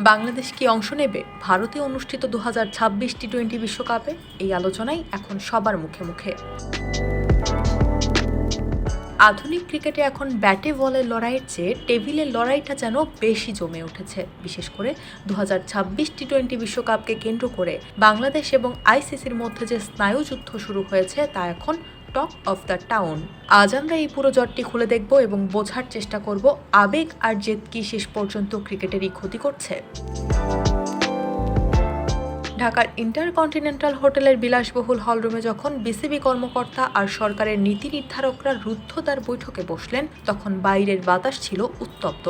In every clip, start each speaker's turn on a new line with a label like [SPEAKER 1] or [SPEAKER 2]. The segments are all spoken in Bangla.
[SPEAKER 1] বাংলাদেশ কি অংশ নেবে ভারতে অনুষ্ঠিত 2026 টি-20 বিশ্বকাপে? এই আলোচনাই এখন সবার মুখে মুখে। আধুনিক ক্রিকেটে এখন ব্যাটে বলের লড়াইয়ের চেয়ে টেবিলের লড়াইটা যেন বেশি জমে উঠেছে। বিশেষ করে 2026 টি-20 বিশ্বকাপকে কেন্দ্র করে বাংলাদেশ এবং আইসিসির মধ্যে যে স্নায়ুযুদ্ধ শুরু হয়েছে তা এখন টক অফ দ্য টাউন। আজ আমরা এই পুরো জটটি খুলে দেখব এবং বোঝার চেষ্টা করব আবেগ আর জেদ কি শেষ পর্যন্ত ক্রিকেটেরই ক্ষতি করছে। ঢাকার ইন্টারকন্টিনেন্টাল হোটেলের বিলাসবহুল হলরুমে যখন বিসিবি কর্মকর্তা আর সরকারের নীতি নির্ধারকরা রুদ্ধদ্বার বৈঠকে বসলেন, তখন বাইরের বাতাস ছিল উত্তপ্ত।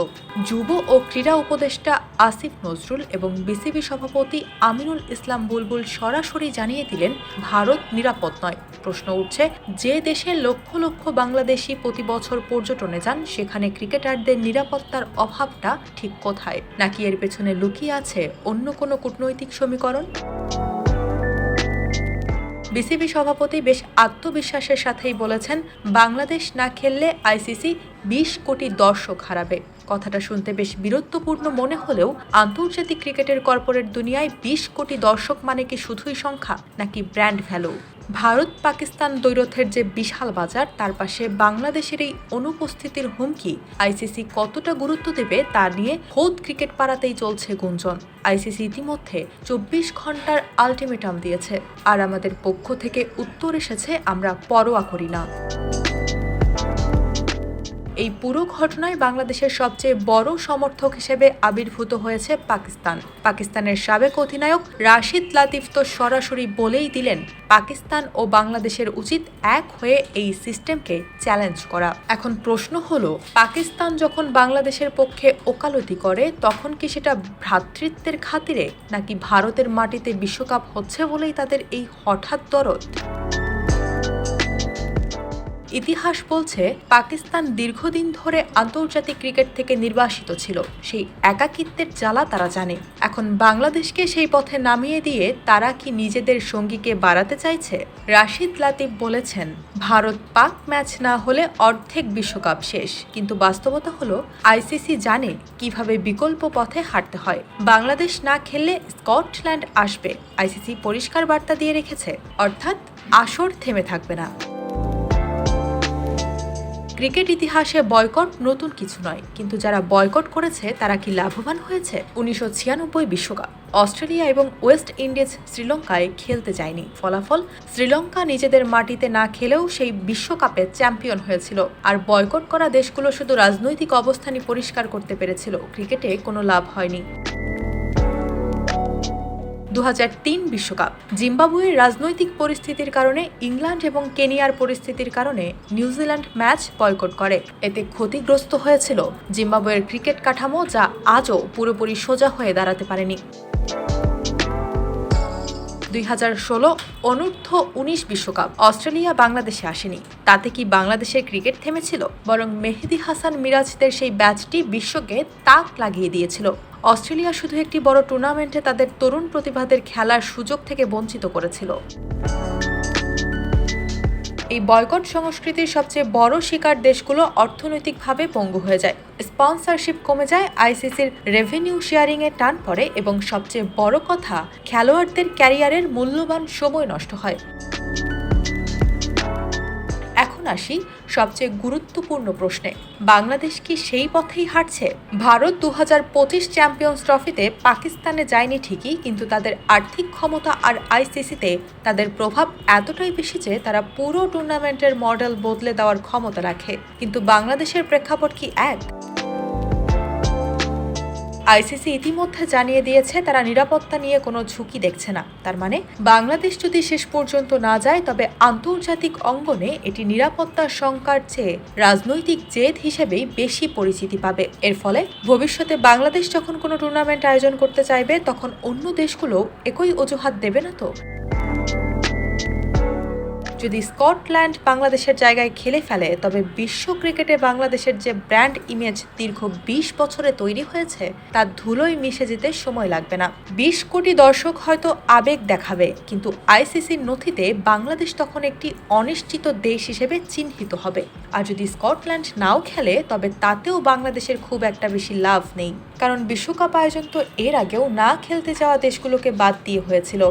[SPEAKER 1] যুব ও ক্রীড়া উপদেষ্টা আসিফ নজরুল এবং বিসিবি সভাপতি আমিনুল ইসলাম বুলবুল সরাসরি জানিয়ে দিলেন, ভারত নিরাপদ নয়। প্রশ্ন উঠছে, যে দেশে লক্ষ লক্ষ বাংলাদেশি প্রতি বছর পর্যটনে যান, সেখানে ক্রিকেটারদের নিরাপত্তার অভাবটা ঠিক কোথায়? নাকি এর পেছনে লুকিয়ে আছে অন্য কোনো কূটনৈতিক সমীকরণ? বিসিবি সভাপতি বেশ আত্মবিশ্বাসের সাথেই বলেছেন, বাংলাদেশ না খেললে আইসিসি 20 কোটি দর্শক হারাবে। কথাটা শুনতে বেশ বীরত্বপূর্ণ মনে হলেও আন্তর্জাতিক ক্রিকেটের কর্পোরেট দুনিয়ায় 20 কোটি দর্শক মানে কি শুধুই সংখ্যা, নাকি ব্র্যান্ড ভ্যালু? ভারত পাকিস্তান দ্বৈরথের যে বিশাল বাজার, তার পাশে বাংলাদেশের এই অনুপস্থিতির হুমকি আইসিসি কতটা গুরুত্ব দেবে তা নিয়ে খোদ ক্রিকেট পাড়াতেই চলছে গুঞ্জন। আইসিসি ইতিমধ্যে 24 ঘন্টার আলটিমেটাম দিয়েছে, আর আমাদের পক্ষ থেকে উত্তর এসেছে, আমরা পরোয়া করি না। এই পুরো ঘটনায় বাংলাদেশের সবচেয়ে বড় সমর্থক হিসেবে আবির্ভূত হয়েছে পাকিস্তান। পাকিস্তানের সাবেক অধিনায়ক রাশিদ লাতিফ তো সরাসরি বলেই দিলেন, পাকিস্তান ও বাংলাদেশের উচিত এক হয়ে এই সিস্টেমকে চ্যালেঞ্জ করা। এখন প্রশ্ন হলো, পাকিস্তান যখন বাংলাদেশের পক্ষে ওকালতি করে, তখন কি সেটা ভ্রাতৃত্বের খাতিরে, নাকি ভারতের মাটিতে বিশ্বকাপ হচ্ছে বলেই তাদের এই হঠাৎ দরদ? ইতিহাস বলছে, পাকিস্তান দীর্ঘদিন ধরে আন্তর্জাতিক ক্রিকেট থেকে নির্বাসিত ছিল। সেই একাকিত্বের জ্বালা তারা জানে। এখন বাংলাদেশকে সেই পথে নামিয়ে দিয়ে তারা কি নিজেদের সঙ্গীকে বাড়াতে চাইছে? রাশিদ লাতিফ বলেছেন, ভারত পাক ম্যাচ না হলে অর্ধেক বিশ্বকাপ শেষ। কিন্তু বাস্তবতা হলো, আইসিসি জানে কিভাবে বিকল্প পথে হাঁটতে হয়। বাংলাদেশ না খেললে স্কটল্যান্ড আসবে। আইসিসি পরিষ্কার বার্তা দিয়ে রেখেছে, অর্থাৎ আসর থেমে থাকবে না। ক্রিকেট ইতিহাসে বয়কট নতুন কিছু নয়, কিন্তু যারা বয়কট করেছে তারা কি লাভবান হয়েছে? 1996 বিশ্বকাপ অস্ট্রেলিয়া এবং ওয়েস্ট ইন্ডিজ শ্রীলঙ্কায় খেলতে যায়নি। ফলাফল, শ্রীলঙ্কা নিজেদের মাটিতে না খেলেও সেই বিশ্বকাপে চ্যাম্পিয়ন হয়েছিল। আর বয়কট করা দেশগুলো শুধু রাজনৈতিক অবস্থানই পরিষ্কার করতে পেরেছিল, ক্রিকেটে কোনো লাভ হয়নি। 2003 বিশ্বকাপ জিম্বাবুয়ের রাজনৈতিক পরিস্থিতির কারণে, ইংল্যান্ড এবং কেনিয়ার পরিস্থিতির কারণে নিউজিল্যান্ড ম্যাচ বয়কট করে। এতে ক্ষতিগ্রস্ত হয়েছিল জিম্বাবুয়ের ক্রিকেট কাঠামো, যা আজও পুরোপুরি সোজা হয়ে দাঁড়াতে পারেনি। 2016 অনূর্ধ্ব-19 বিশ্বকাপ অস্ট্রেলিয়া বাংলাদেশে আসেনি। তাতে কি বাংলাদেশের ক্রিকেট থেমেছিল? বরং মেহেদী হাসান মিরাজদের সেই ব্যাচটি বিশ্বকে তাক লাগিয়ে দিয়েছিল। অস্ট্রেলিয়া শুধু একটি বড় টুর্নামেন্টে তাদের তরুণ প্রতিভাদের খেলার সুযোগ থেকে বঞ্চিত করেছিল। এই বয়কট সংস্কৃতির সবচেয়ে বড় শিকার দেশগুলো অর্থনৈতিকভাবে পঙ্গু হয়ে যায়, স্পন্সরশিপ কমে যায়, আইসিসির রেভিনিউ শেয়ারিং এ টান পড়ে এবং সবচেয়ে বড় কথা, খেলোয়াড়দের ক্যারিয়ারের মূল্যবান সময় নষ্ট হয়। এখন আসি সবচেয়ে গুরুত্বপূর্ণ প্রশ্নে, বাংলাদেশ কি সেই পথেই হাঁটছে? ভারত 2025 চ্যাম্পিয়ন্স ট্রফিতে পাকিস্তানে যায়নি ঠিকই, কিন্তু তাদের আর্থিক ক্ষমতা আর আইসিসিতে তাদের প্রভাব এতটাই বেশি যে তারা পুরো টুর্নামেন্টের মডেল বদলে দেওয়ার ক্ষমতা রাখে। কিন্তু বাংলাদেশের প্রেক্ষাপট কি এক? আইসিসি ইতিমধ্যে জানিয়ে দিয়েছে, তারা নিরাপত্তা নিয়ে কোনো ঝুঁকি দেখছে না। তার মানে বাংলাদেশ যদি শেষ পর্যন্ত না যায়, তবে আন্তর্জাতিক অঙ্গনে এটি নিরাপত্তার শঙ্কার চেয়ে রাজনৈতিক জেদ হিসেবেই বেশি পরিচিতি পাবে। এর ফলে ভবিষ্যতে বাংলাদেশ যখন কোনো টুর্নামেন্ট আয়োজন করতে চাইবে, তখন অন্য দেশগুলো একই অজুহাত দেবে না তো? যদি স্কটল্যান্ড বাংলাদেশের জায়গায় খেলে ফেলে তবে বিশ্ব ক্রিকেটে বাংলাদেশের যে ব্র্যান্ড ইমেজ দীর্ঘ ২০ বছরে তৈরি হয়েছে তার ধুলোয় মিশে যেতে সময় লাগবে না। ২০ কোটি দর্শক হয়তো আবেগ দেখাবে, কিন্তু আইসিসির নথিতে বাংলাদেশ তখন একটি অনিশ্চিত দেশ হিসেবে চিহ্নিত হবে। আর যদি স্কটল্যান্ড নাও খেলে তবে তাতেও বাংলাদেশের খুব একটা বেশি লাভ নেই, কারণ বিশ্বকাপ আয়োজন তো এর আগেও না খেলতে যাওয়া দেশগুলোকে বাদ দিয়ে হয়েছিল।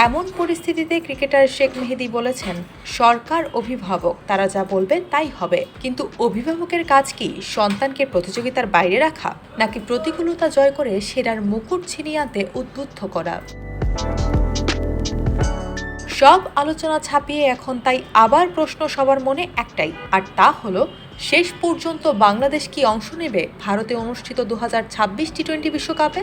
[SPEAKER 1] এমন পরিস্থিতিতে ক্রিকেটার শেখ মেহেদী বলেছেন, সরকার অভিভাবক, তারা যা বলবে তাই হবে। কিন্তু অভিভাবকের কাজ কি সন্তানকে প্রতিযোগিতার বাইরে রাখা, নাকি প্রতিকূলতা জয় করে সেরার মুকুট ছিনিয়ে আনতে উদ্বুদ্ধ করা? সব আলোচনা ছাপিয়ে এখন তাই আবার প্রশ্ন সবার মনে একটাই, আর তা হলো শেষ পর্যন্ত বাংলাদেশ কি অংশ নেবে ভারতে অনুষ্ঠিত 2026 টি-20 বিশ্বকাপে?